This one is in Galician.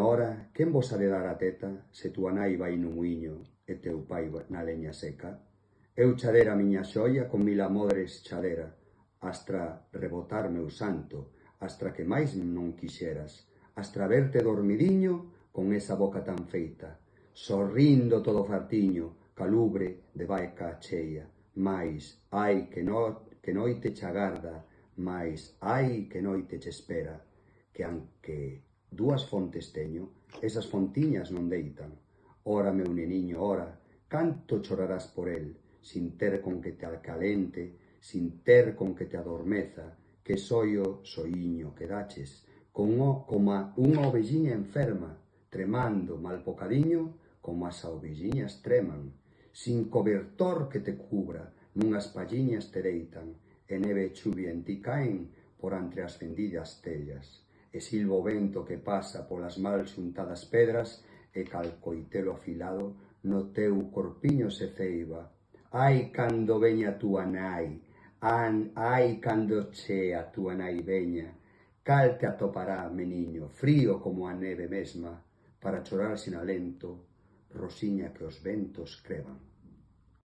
hora, quen vos ha de dar a teta se túa nai vai no muiño e teu pai na leña seca? Eu chadera a miña xoia con 1000 amores chadera, astra rebotar meu santo, astra que máis non quixeras, astra verte dormidiño con esa boca tan feita, sorrindo todo fartiño, calubre de vaca cheia, mais, ai, que noite che agarda, mais, ai, que noite che espera, que anque dúas fontes teño, esas fontiñas non deitan. Ora, meu neniño, ora, canto chorarás por el, sin ter con que te acalente, sin ter con que te adormeza, que soio soiño que daches, como unha ovelliña enferma, tremando mal pocadiño, como as ovelliñas treman, sin cobertor que te cubra, nunhas palliñas te deitan, e neve e chuvia en ti caen por entre as fendidas tellas, e silva o vento que pasa polas mal xuntadas pedras, e cal coitelo afilado no teu corpiño se ceiba. Ai, cando veña a túa nai, ai, cando che a túa nai veña, cal te atopará, meniño, frío como a neve mesma, para chorar sin alento, rosiña que os ventos creban.